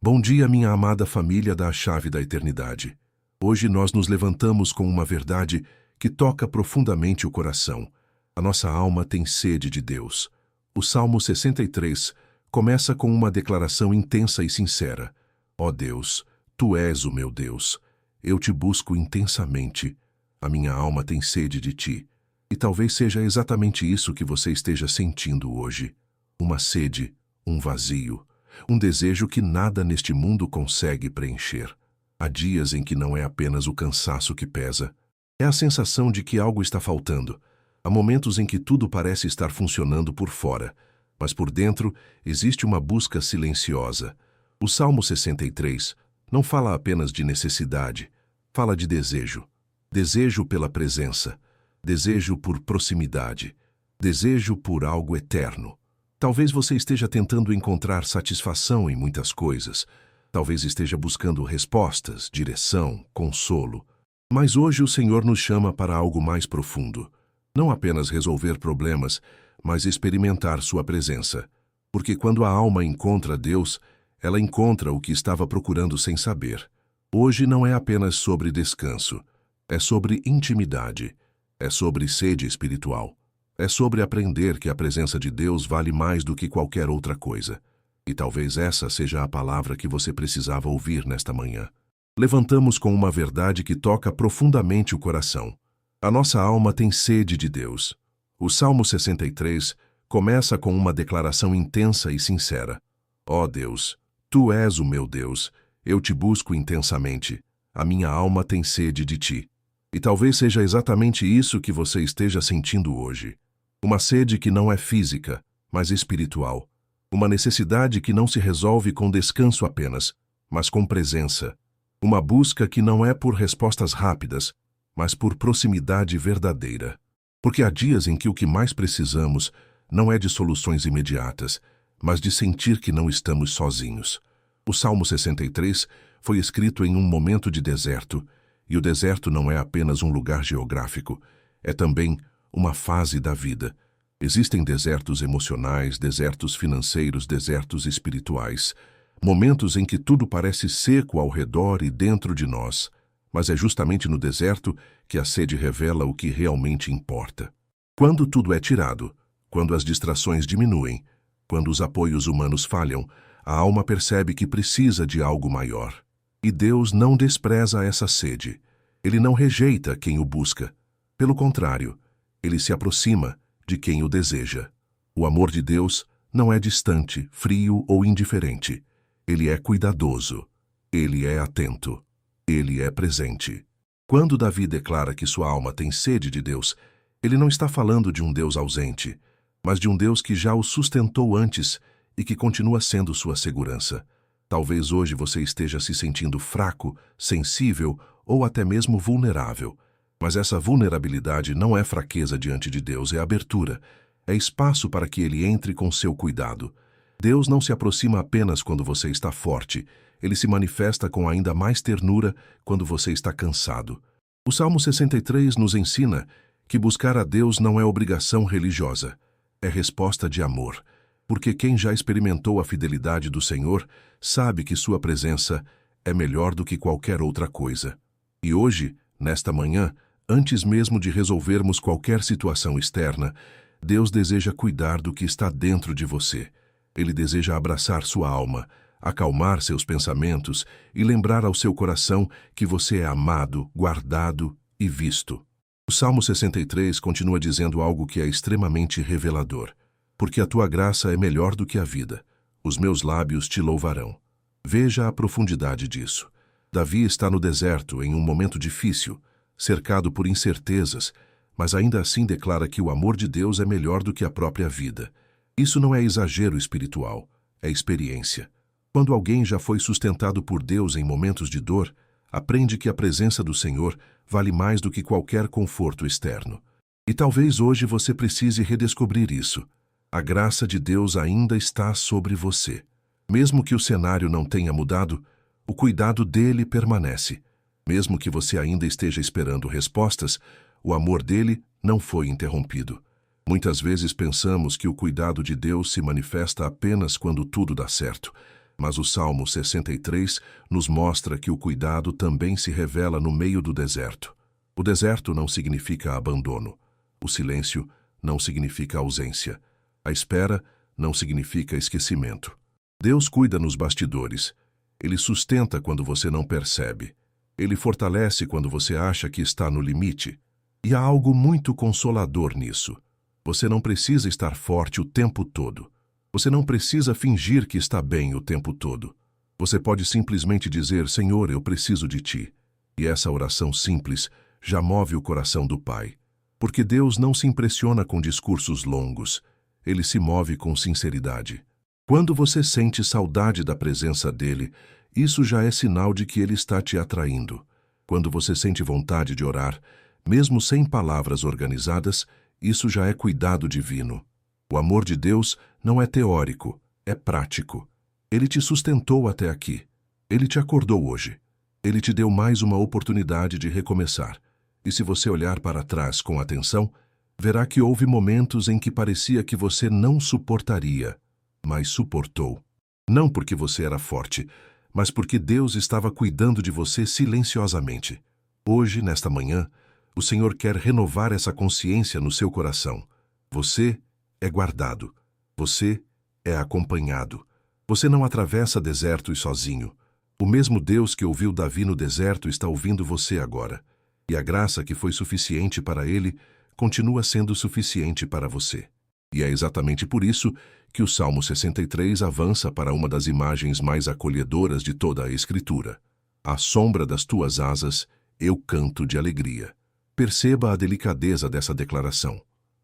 Bom dia, minha amada família da Chave da Eternidade. Hoje nós nos levantamos com uma verdade que toca profundamente o coração. A nossa alma tem sede de Deus. O Salmo 63 começa com uma declaração intensa e sincera. Ó Deus, Tu és o meu Deus. Eu te busco intensamente. A minha alma tem sede de Ti. E talvez seja exatamente isso que você esteja sentindo hoje. Uma sede, um vazio. Um desejo que nada neste mundo consegue preencher. Há dias em que não é apenas o cansaço que pesa. É a sensação de que algo está faltando. Há momentos em que tudo parece estar funcionando por fora, mas por dentro existe uma busca silenciosa. O Salmo 63 não fala apenas de necessidade, fala de desejo. Desejo pela presença, desejo por proximidade, desejo por algo eterno. Talvez você esteja tentando encontrar satisfação em muitas coisas. Talvez esteja buscando respostas, direção, consolo. Mas hoje o Senhor nos chama para algo mais profundo. Não apenas resolver problemas, mas experimentar sua presença. Porque quando a alma encontra Deus, ela encontra o que estava procurando sem saber. Hoje não é apenas sobre descanso. É sobre intimidade. É sobre sede espiritual. É sobre aprender que a presença de Deus vale mais do que qualquer outra coisa. E talvez essa seja a palavra que você precisava ouvir nesta manhã. Levantamos com uma verdade que toca profundamente o coração. A nossa alma tem sede de Deus. O Salmo 63 começa com uma declaração intensa e sincera. Ó Deus, Tu és o meu Deus, eu te busco intensamente. A minha alma tem sede de Ti. E talvez seja exatamente isso que você esteja sentindo hoje. Uma sede que não é física, mas espiritual. Uma necessidade que não se resolve com descanso apenas, mas com presença. Uma busca que não é por respostas rápidas, mas por proximidade verdadeira. Porque há dias em que o que mais precisamos não é de soluções imediatas, mas de sentir que não estamos sozinhos. O Salmo 63 foi escrito em um momento de deserto, e o deserto não é apenas um lugar geográfico, é também uma fase da vida. Existem desertos emocionais, desertos financeiros, desertos espirituais, momentos em que tudo parece seco ao redor e dentro de nós, mas é justamente no deserto que a sede revela o que realmente importa. Quando tudo é tirado, quando as distrações diminuem, quando os apoios humanos falham, a alma percebe que precisa de algo maior. E Deus não despreza essa sede. Ele não rejeita quem o busca. Pelo contrário, Ele se aproxima de quem o deseja. O amor de Deus não é distante, frio ou indiferente. Ele é cuidadoso. Ele é atento. Ele é presente. Quando Davi declara que sua alma tem sede de Deus, ele não está falando de um Deus ausente, mas de um Deus que já o sustentou antes e que continua sendo sua segurança. Talvez hoje você esteja se sentindo fraco, sensível ou até mesmo vulnerável. Mas essa vulnerabilidade não é fraqueza diante de Deus, é abertura. É espaço para que Ele entre com seu cuidado. Deus não se aproxima apenas quando você está forte. Ele se manifesta com ainda mais ternura quando você está cansado. O Salmo 63 nos ensina que buscar a Deus não é obrigação religiosa. É resposta de amor. Porque quem já experimentou a fidelidade do Senhor sabe que sua presença é melhor do que qualquer outra coisa. E hoje, nesta manhã, antes mesmo de resolvermos qualquer situação externa, Deus deseja cuidar do que está dentro de você. Ele deseja abraçar sua alma, acalmar seus pensamentos e lembrar ao seu coração que você é amado, guardado e visto. O Salmo 63 continua dizendo algo que é extremamente revelador. Porque a tua graça é melhor do que a vida. Os meus lábios te louvarão. Veja a profundidade disso. Davi está no deserto, em um momento difícil, cercado por incertezas, mas ainda assim declara que o amor de Deus é melhor do que a própria vida. Isso não é exagero espiritual, é experiência. Quando alguém já foi sustentado por Deus em momentos de dor, aprende que a presença do Senhor vale mais do que qualquer conforto externo. E talvez hoje você precise redescobrir isso. A graça de Deus ainda está sobre você. Mesmo que o cenário não tenha mudado, o cuidado dele permanece. Mesmo que você ainda esteja esperando respostas, o amor dele não foi interrompido. Muitas vezes pensamos que o cuidado de Deus se manifesta apenas quando tudo dá certo, Mas o Salmo 63 nos mostra que o cuidado também se revela no meio do deserto. O deserto não significa abandono. O silêncio não significa ausência. A espera não significa esquecimento. Deus cuida nos bastidores. Ele sustenta quando você não percebe. Ele fortalece quando você acha que está no limite. E há algo muito consolador nisso. Você não precisa estar forte o tempo todo. Você não precisa fingir que está bem o tempo todo. Você pode simplesmente dizer: Senhor, eu preciso de Ti. E essa oração simples já move o coração do Pai. Porque Deus não se impressiona com discursos longos. Ele se move com sinceridade. Quando você sente saudade da presença dEle, isso já é sinal de que Ele está te atraindo. Quando você sente vontade de orar, mesmo sem palavras organizadas, isso já é cuidado divino. O amor de Deus não é teórico, é prático. Ele te sustentou até aqui. Ele te acordou hoje. Ele te deu mais uma oportunidade de recomeçar. E se você olhar para trás com atenção, verá que houve momentos em que parecia que você não suportaria, mas suportou. Não porque você era forte, mas porque Deus estava cuidando de você silenciosamente. Hoje, nesta manhã, o Senhor quer renovar essa consciência no seu coração. Você é guardado. Você é acompanhado. Você não atravessa desertos sozinho. O mesmo Deus que ouviu Davi no deserto está ouvindo você agora. E a graça que foi suficiente para ele continua sendo suficiente para você. E é exatamente por isso que o Salmo 63 avança para uma das imagens mais acolhedoras de toda a Escritura. À sombra das tuas asas, eu canto de alegria. Perceba a delicadeza dessa declaração.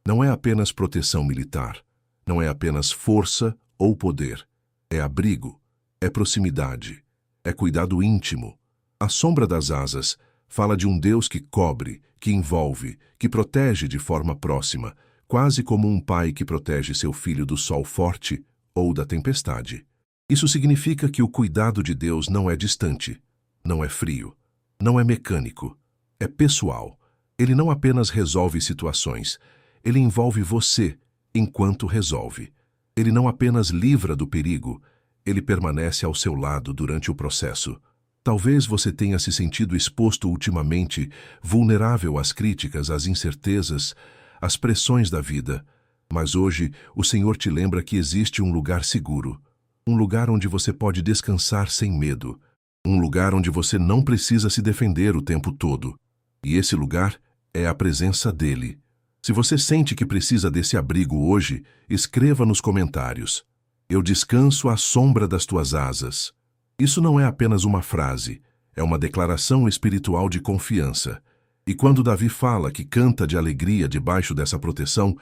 Não é apenas proteção militar. Não é apenas força ou poder. É abrigo. É proximidade. É cuidado íntimo. A sombra das asas fala de um Deus que cobre, que envolve, que protege de forma próxima, quase como um pai que protege seu filho do sol forte ou da tempestade. Isso significa que o cuidado de Deus não é distante, não é frio, não é mecânico, é pessoal. Ele não apenas resolve situações, ele envolve você enquanto resolve. Ele não apenas livra do perigo, ele permanece ao seu lado durante o processo. Talvez você tenha se sentido exposto ultimamente, vulnerável às críticas, às incertezas, às pressões da vida. Mas hoje o Senhor te lembra que existe um lugar seguro, um lugar onde você pode descansar sem medo, um lugar onde você não precisa se defender o tempo todo. E esse lugar é a presença dEle. Se você sente que precisa desse abrigo hoje, escreva nos comentários: Eu descanso à sombra das tuas asas. Isso não é apenas uma frase, é uma declaração espiritual de confiança. E quando Davi fala que canta de alegria debaixo dessa proteção,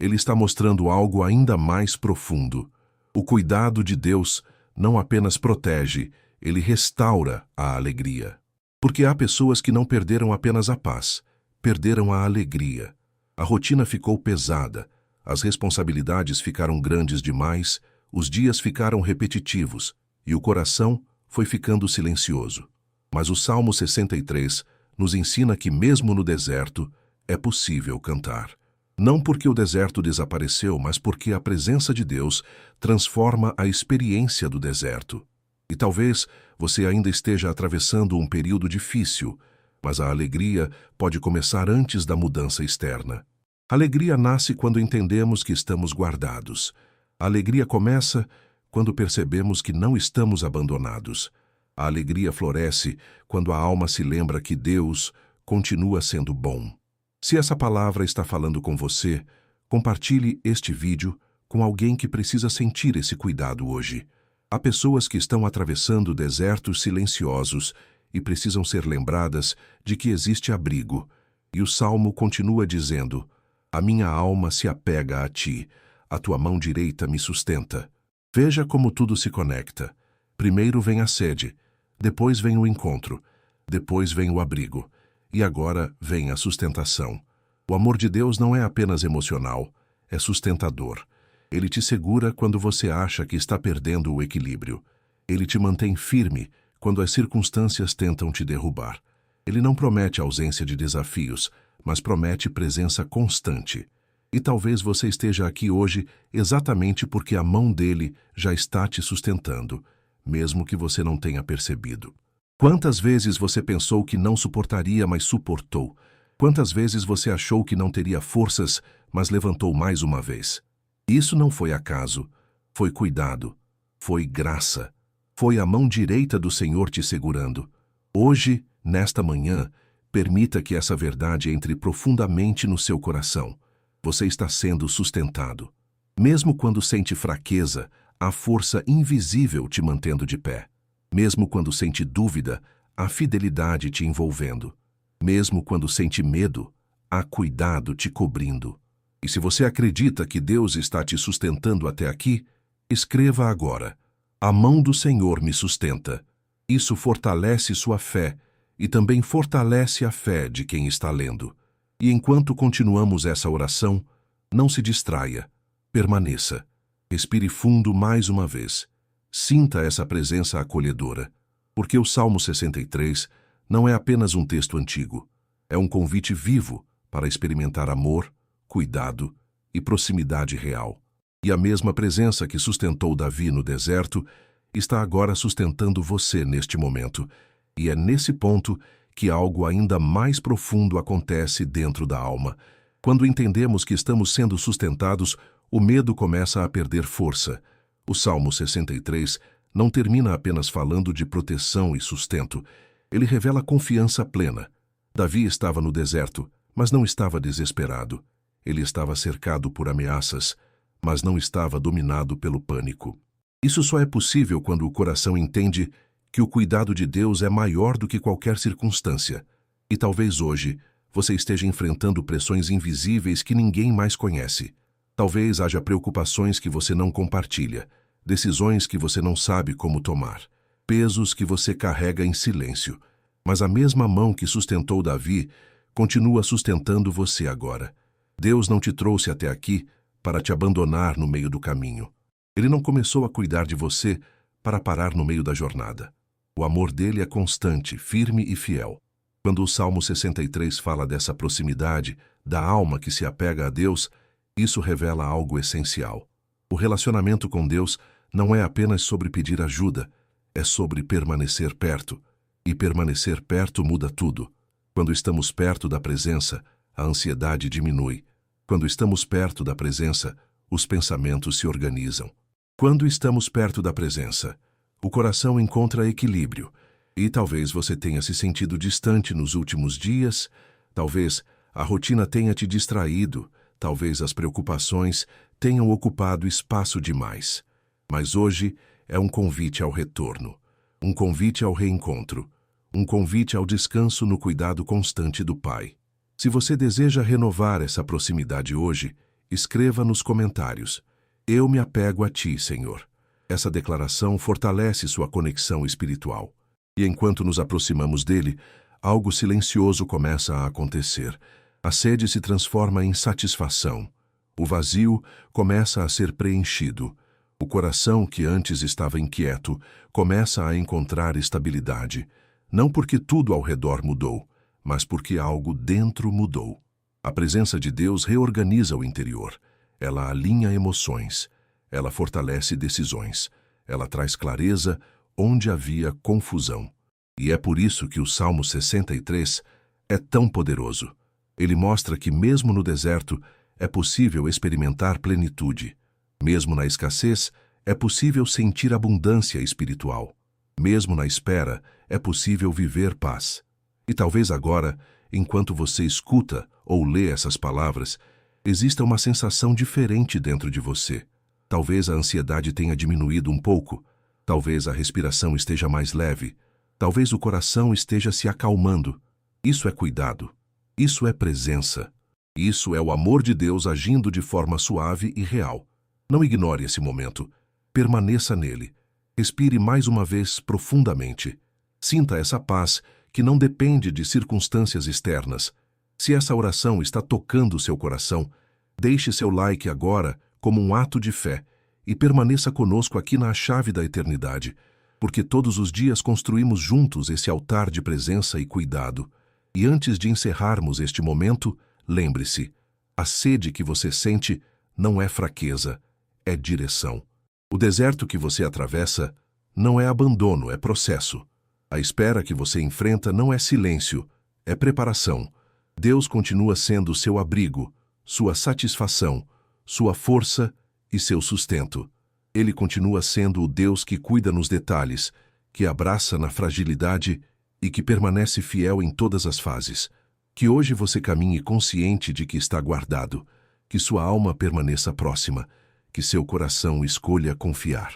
ele está mostrando algo ainda mais profundo. O cuidado de Deus não apenas protege, ele restaura a alegria. Porque há pessoas que não perderam apenas a paz, perderam a alegria. A rotina ficou pesada, as responsabilidades ficaram grandes demais, os dias ficaram repetitivos, e o coração foi ficando silencioso. Mas o Salmo 63 nos ensina que mesmo no deserto é possível cantar. Não porque o deserto desapareceu, mas porque a presença de Deus transforma a experiência do deserto. E talvez você ainda esteja atravessando um período difícil, mas a alegria pode começar antes da mudança externa. A alegria nasce quando entendemos que estamos guardados. A alegria começa quando percebemos que não estamos abandonados. A alegria floresce quando a alma se lembra que Deus continua sendo bom. Se essa palavra está falando com você, compartilhe este vídeo com alguém que precisa sentir esse cuidado hoje. Há pessoas que estão atravessando desertos silenciosos e precisam ser lembradas de que existe abrigo. E o Salmo continua dizendo: A minha alma se apega a ti, a tua mão direita me sustenta. Veja como tudo se conecta. Primeiro vem a sede, depois vem o encontro, depois vem o abrigo, e agora vem a sustentação. O amor de Deus não é apenas emocional, é sustentador. Ele te segura quando você acha que está perdendo o equilíbrio. Ele te mantém firme quando as circunstâncias tentam te derrubar. Ele não promete ausência de desafios, mas promete presença constante. E talvez você esteja aqui hoje exatamente porque a mão dele já está te sustentando, mesmo que você não tenha percebido. Quantas vezes você pensou que não suportaria, mas suportou? Quantas vezes você achou que não teria forças, mas levantou mais uma vez? Isso não foi acaso, foi cuidado, foi graça, foi a mão direita do Senhor te segurando. Hoje, nesta manhã, permita que essa verdade entre profundamente no seu coração. Você está sendo sustentado. Mesmo quando sente fraqueza, há força invisível te mantendo de pé. Mesmo quando sente dúvida, há fidelidade te envolvendo. Mesmo quando sente medo, há cuidado te cobrindo. E se você acredita que Deus está te sustentando até aqui, escreva agora: a mão do Senhor me sustenta. Isso fortalece sua fé e também fortalece a fé de quem está lendo. E enquanto continuamos essa oração, não se distraia, permaneça. Respire fundo mais uma vez. Sinta essa presença acolhedora, porque o Salmo 63 não é apenas um texto antigo, é um convite vivo para experimentar amor, cuidado e proximidade real. E a mesma presença que sustentou Davi no deserto está agora sustentando você neste momento. E é nesse ponto que algo ainda mais profundo acontece dentro da alma. Quando entendemos que estamos sendo sustentados, o medo começa a perder força. O Salmo 63 não termina apenas falando de proteção e sustento. Ele revela confiança plena. Davi estava no deserto, mas não estava desesperado. Ele estava cercado por ameaças, mas não estava dominado pelo pânico. Isso só é possível quando o coração entende que o cuidado de Deus é maior do que qualquer circunstância. E talvez hoje você esteja enfrentando pressões invisíveis que ninguém mais conhece. Talvez haja preocupações que você não compartilha, decisões que você não sabe como tomar, pesos que você carrega em silêncio. Mas a mesma mão que sustentou Davi continua sustentando você agora. Deus não te trouxe até aqui para te abandonar no meio do caminho. Ele não começou a cuidar de você para parar no meio da jornada. O amor dele é constante, firme e fiel. Quando o Salmo 63 fala dessa proximidade, da alma que se apega a Deus, isso revela algo essencial. O relacionamento com Deus não é apenas sobre pedir ajuda, é sobre permanecer perto. E permanecer perto muda tudo. Quando estamos perto da presença, a ansiedade diminui. Quando estamos perto da presença, os pensamentos se organizam. Quando estamos perto da presença, o coração encontra equilíbrio. E talvez você tenha se sentido distante nos últimos dias, talvez a rotina tenha te distraído, talvez as preocupações tenham ocupado espaço demais. Mas hoje é um convite ao retorno, um convite ao reencontro, um convite ao descanso no cuidado constante do Pai. Se você deseja renovar essa proximidade hoje, escreva nos comentários: eu me apego a Ti, Senhor. Essa declaração fortalece sua conexão espiritual. E enquanto nos aproximamos dele, algo silencioso começa a acontecer. A sede se transforma em satisfação. O vazio começa a ser preenchido. O coração, que antes estava inquieto, começa a encontrar estabilidade. Não porque tudo ao redor mudou, mas porque algo dentro mudou. A presença de Deus reorganiza o interior. Ela alinha emoções. Ela fortalece decisões. Ela traz clareza onde havia confusão. E é por isso que o Salmo 63 é tão poderoso. Ele mostra que mesmo no deserto é possível experimentar plenitude. Mesmo na escassez, é possível sentir abundância espiritual. Mesmo na espera, é possível viver paz. E talvez agora, enquanto você escuta ou lê essas palavras, exista uma sensação diferente dentro de você. Talvez a ansiedade tenha diminuído um pouco. Talvez a respiração esteja mais leve. Talvez o coração esteja se acalmando. Isso é cuidado. Isso é presença. Isso é o amor de Deus agindo de forma suave e real. Não ignore esse momento. Permaneça nele. Respire mais uma vez profundamente. Sinta essa paz que não depende de circunstâncias externas. Se essa oração está tocando seu coração, deixe seu like agora como um ato de fé e permaneça conosco aqui na Chave da Eternidade, porque todos os dias construímos juntos esse altar de presença e cuidado. E antes de encerrarmos este momento, lembre-se, a sede que você sente não é fraqueza, é direção. O deserto que você atravessa não é abandono, é processo. A espera que você enfrenta não é silêncio, é preparação. Deus continua sendo seu abrigo, sua satisfação, sua força e seu sustento. Ele continua sendo o Deus que cuida nos detalhes, que abraça na fragilidade e que permanece fiel em todas as fases. Que hoje você caminhe consciente de que está guardado, que sua alma permaneça próxima, que seu coração escolha confiar.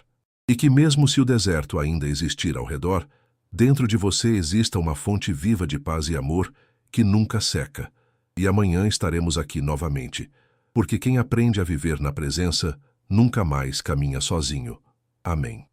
E que mesmo se o deserto ainda existir ao redor, dentro de você exista uma fonte viva de paz e amor que nunca seca. E amanhã estaremos aqui novamente, porque quem aprende a viver na presença nunca mais caminha sozinho. Amém.